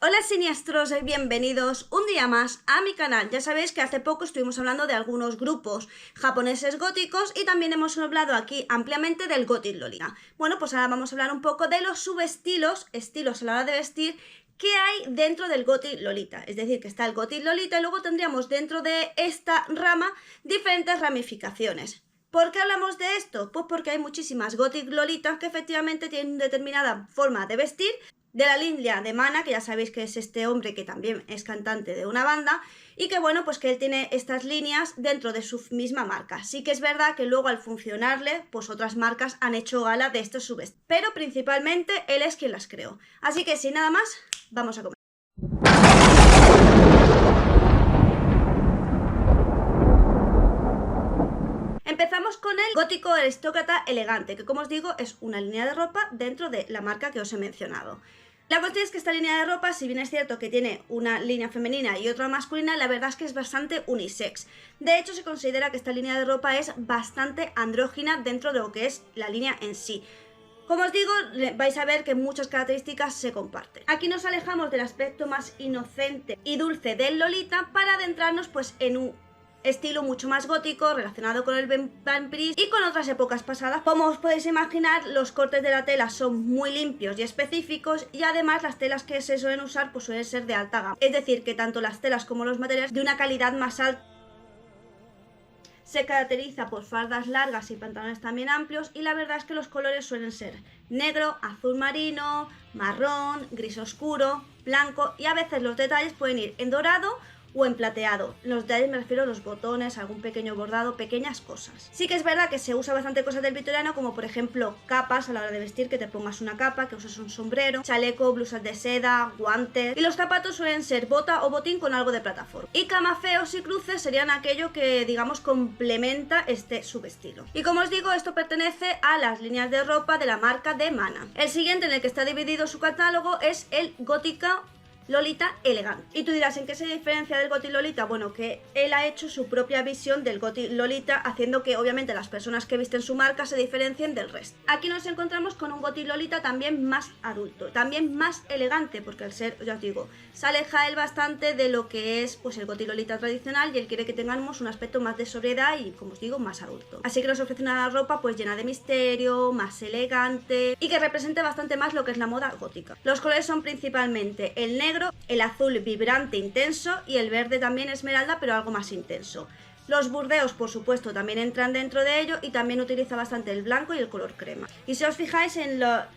Hola siniestros, bienvenidos un día más a mi canal. Ya sabéis que hace poco estuvimos hablando de algunos grupos japoneses góticos y también hemos hablado aquí ampliamente del Gothic Lolita. Bueno, pues ahora vamos a hablar un poco de los subestilos, estilos a la hora de vestir, que hay dentro del Gothic Lolita. Es decir, que está el Gothic Lolita y luego tendríamos dentro de esta rama diferentes ramificaciones. ¿Por qué hablamos de esto? Pues porque hay muchísimas Gothic Lolitas que efectivamente tienen determinada forma de vestir, de la línea de Mana, que ya sabéis que es este hombre que también es cantante de una banda, y que bueno, pues que él tiene estas líneas dentro de su misma marca. Sí que es verdad que luego al funcionarle, pues otras marcas han hecho gala de estos subestilos, pero principalmente él es quien las creó. Así que sin nada más, vamos a comer. Empezamos con el gótico aristócrata elegante, que como os digo es una línea de ropa dentro de la marca que os he mencionado. La cuestión es que esta línea de ropa, si bien es cierto que tiene una línea femenina y otra masculina, la verdad es que es bastante unisex. De hecho, se considera que esta línea de ropa es bastante andrógina dentro de lo que es la línea en sí. Como os digo, vais a ver que muchas características se comparten. Aquí nos alejamos del aspecto más inocente y dulce del Lolita para adentrarnos pues en un estilo mucho más gótico relacionado con el vampirismo y con otras épocas pasadas. Como os podéis imaginar, los cortes de la tela son muy limpios y específicos y además las telas que se suelen usar pues suelen ser de alta gama. Es decir, que tanto las telas como los materiales de una calidad más alta. Se caracteriza por faldas largas y pantalones también amplios y la verdad es que los colores suelen ser negro, azul marino, marrón, gris oscuro, blanco y a veces los detalles pueden ir en dorado o en plateado. Los detalles me refiero a los botones, algún pequeño bordado, pequeñas cosas. Sí que es verdad que se usa bastante cosas del victoriano, como por ejemplo capas a la hora de vestir, que te pongas una capa, que uses un sombrero, chaleco, blusas de seda, guantes. Y los zapatos suelen ser bota o botín con algo de plataforma. Y camafeos y cruces serían aquello que, digamos, complementa este subestilo. Y como os digo, esto pertenece a las líneas de ropa de la marca de Mana. El siguiente en el que está dividido su catálogo es el Gótica Lolita elegante. Y tú dirás, ¿en qué se diferencia del Gothic Lolita? Bueno, que él ha hecho su propia visión del Gothic Lolita, haciendo que obviamente las personas que visten su marca se diferencien del resto. Aquí nos encontramos con un Gothic Lolita también más adulto, también más elegante, porque al ser, ya os digo, se aleja él bastante de lo que es pues el Gothic Lolita tradicional y él quiere que tengamos un aspecto más de sobriedad y, como os digo, más adulto. Así que nos ofrece una ropa pues llena de misterio, más elegante y que represente bastante más lo que es la moda gótica. Los colores son principalmente el negro, el azul vibrante intenso y el verde también esmeralda, pero algo más intenso. Los burdeos, por supuesto, también entran dentro de ello y también utiliza bastante el blanco y el color crema. Y si os fijáis en la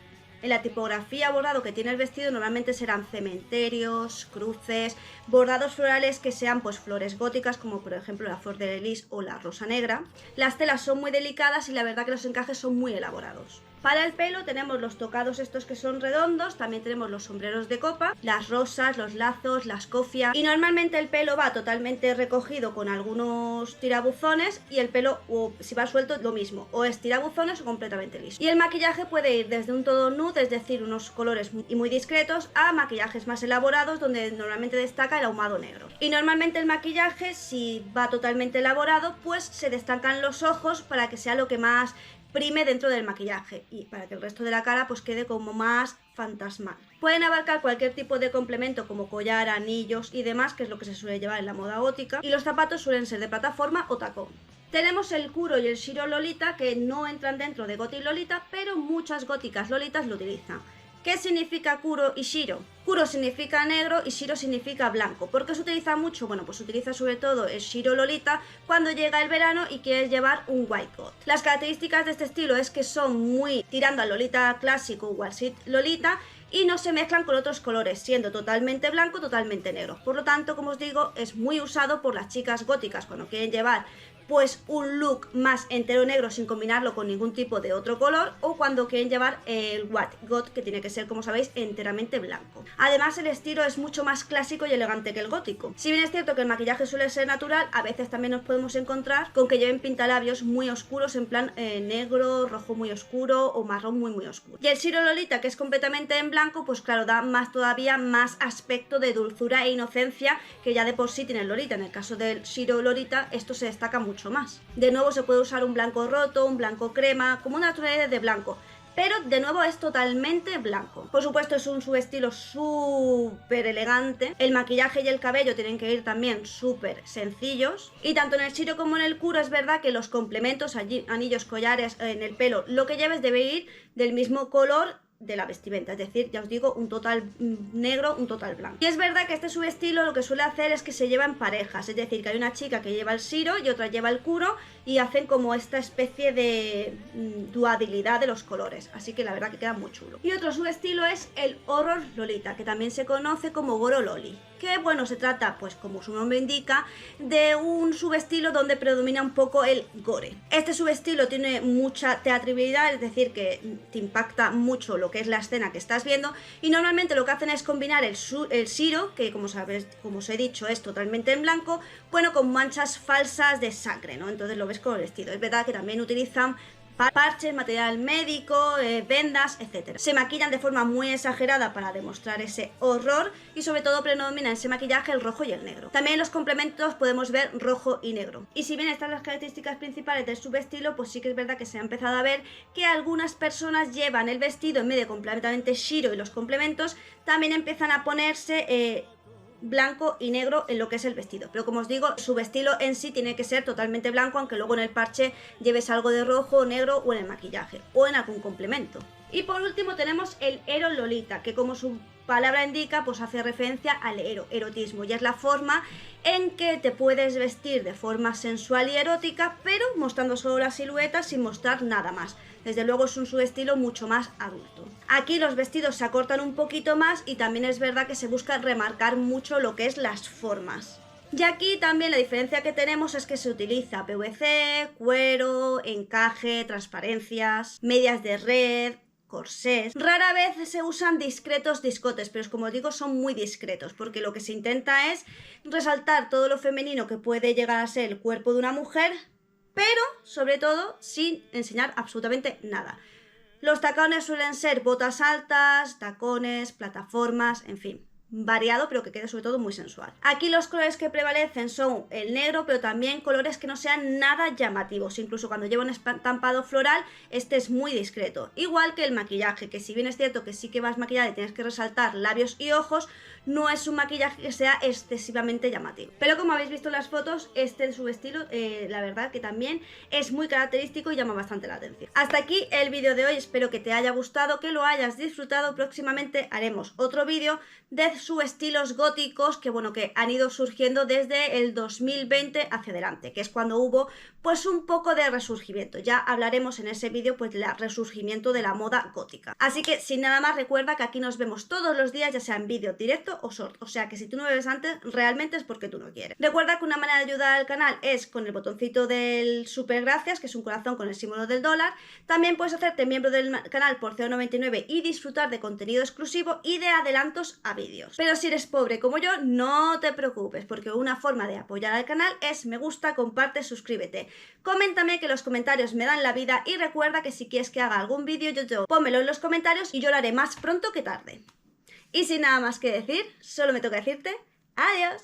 tipografía bordado que tiene el vestido, normalmente serán cementerios, cruces, bordados florales que sean pues flores góticas, como por ejemplo la flor de lis o la rosa negra. Las telas son muy delicadas y la verdad que los encajes son muy elaborados. Para el pelo tenemos los tocados estos que son redondos, también tenemos los sombreros de copa, las rosas, los lazos, las cofias y normalmente el pelo va totalmente recogido con algunos tirabuzones y el pelo, o si va suelto, lo mismo, o es tirabuzones o completamente liso. Y el maquillaje puede ir desde un todo nude, es decir, unos colores muy discretos, a maquillajes más elaborados donde normalmente destaca el ahumado negro. Y normalmente el maquillaje, si va totalmente elaborado, pues se destacan los ojos para que sea lo que más prime dentro del maquillaje y para que el resto de la cara pues quede como más fantasmal. Pueden abarcar cualquier tipo de complemento como collar, anillos y demás, que es lo que se suele llevar en la moda gótica, y los zapatos suelen ser de plataforma o tacón. Tenemos el Kuro y el Shiro Lolita, que no entran dentro de Gothic Lolita, pero muchas góticas lolitas lo utilizan. ¿Qué significa Kuro y Shiro? Kuro significa negro y Shiro significa blanco. ¿Por qué se utiliza mucho? Bueno, pues se utiliza sobre todo el Shiro Lolita cuando llega el verano y quieres llevar un white coat. Las características de este estilo es que son muy tirando al Lolita clásico o al Sit Lolita y no se mezclan con otros colores, siendo totalmente blanco, totalmente negro. Por lo tanto, como os digo, es muy usado por las chicas góticas cuando quieren llevar pues un look más entero negro sin combinarlo con ningún tipo de otro color, o cuando quieren llevar el white goth, que tiene que ser, como sabéis, enteramente blanco. Además, el estilo es mucho más clásico y elegante que el gótico. Si bien es cierto que el maquillaje suele ser natural, a veces también nos podemos encontrar con que lleven pintalabios muy oscuros, en plan negro, rojo muy oscuro o marrón muy oscuro. Y el Shiro Lolita, que es completamente en blanco, pues claro, da todavía más aspecto de dulzura e inocencia que ya de por sí tiene el Lolita. En el caso del Shiro Lolita esto se destaca mucho más. De nuevo se puede usar un blanco roto, un blanco crema, como una tonalidad de blanco, pero de nuevo es totalmente blanco. Por supuesto es un subestilo súper elegante, el maquillaje y el cabello tienen que ir también súper sencillos, y tanto en el shiro como en el kuro es verdad que los complementos, anillos, collares, en el pelo, lo que lleves debe ir del mismo color de la vestimenta, es decir, ya os digo, un total negro, un total blanco. Y es verdad que este subestilo lo que suele hacer es que se lleva en parejas, es decir, que hay una chica que lleva el shiro y otra lleva el kuro y hacen como esta especie de dualidad de los colores, así que la verdad que queda muy chulo. Y otro subestilo es el horror lolita, que también se conoce como goro loli, que bueno, se trata, pues como su nombre indica, de un subestilo donde predomina un poco el gore. Este subestilo tiene mucha teatralidad, es decir, que te impacta mucho lo que es la escena que estás viendo, y normalmente lo que hacen es combinar el shiro, que como sabes, como os he dicho, es totalmente en blanco, bueno, con manchas falsas de sangre, ¿no? Entonces lo ves con el vestido. Es verdad que también utilizan parches, material médico, vendas, etc. Se maquillan de forma muy exagerada para demostrar ese horror y sobre todo predomina en ese maquillaje el rojo y el negro. También en los complementos podemos ver rojo y negro. Y si bien estas son las características principales del subestilo, pues sí que es verdad que se ha empezado a ver que algunas personas llevan el vestido en medio completamente shiro y los complementos también empiezan a ponerse blanco y negro en lo que es el vestido, pero como os digo, su vestido en sí tiene que ser totalmente blanco, aunque luego en el parche lleves algo de rojo o negro o en el maquillaje o en algún complemento. Y por último tenemos el ero lolita, que como su palabra indica, pues hace referencia al erotismo, y es la forma en que te puedes vestir de forma sensual y erótica, pero mostrando solo la silueta sin mostrar nada más. Desde luego es un subestilo mucho más adulto. Aquí los vestidos se acortan un poquito más y también es verdad que se busca remarcar mucho lo que es las formas. Y aquí también la diferencia que tenemos es que se utiliza PVC, cuero, encaje, transparencias, medias de red, corsés. Rara vez se usan discretos discotes, pero como os digo, son muy discretos, porque lo que se intenta es resaltar todo lo femenino que puede llegar a ser el cuerpo de una mujer, pero sobre todo sin enseñar absolutamente nada. Los tacones suelen ser botas altas, tacones, plataformas, en fin, variado, pero que quede sobre todo muy sensual. Aquí los colores que prevalecen son el negro, pero también colores que no sean nada llamativos. Incluso cuando lleva un estampado floral, este es muy discreto. Igual que el maquillaje, que si bien es cierto que sí que vas maquillada y tienes que resaltar labios y ojos, no es un maquillaje que sea excesivamente llamativo. Pero como habéis visto en las fotos, este es su estilo, la verdad que también es muy característico y llama bastante la atención. Hasta aquí el vídeo de hoy, espero que te haya gustado, que lo hayas disfrutado. Próximamente haremos otro vídeo de subestilos góticos que bueno, que han ido surgiendo desde el 2020 hacia adelante, que es cuando hubo pues un poco de resurgimiento. Ya hablaremos en ese vídeo pues del resurgimiento de la moda gótica. Así que sin nada más, recuerda que aquí nos vemos todos los días, ya sea en vídeo directo o short, o sea que si tú no me ves antes, realmente es porque tú no quieres. Recuerda que una manera de ayudar al canal es con el botoncito del super gracias, que es un corazón con el símbolo del dólar. También puedes hacerte miembro del canal por 0,99 y disfrutar de contenido exclusivo y de adelantos a vídeos. Pero si eres pobre como yo, no te preocupes, porque una forma de apoyar al canal es me gusta, comparte, suscríbete. Coméntame, que los comentarios me dan la vida, y recuerda que si quieres que haga algún vídeo, pónmelo en los comentarios y yo lo haré más pronto que tarde. Y sin nada más que decir, solo me toca decirte adiós.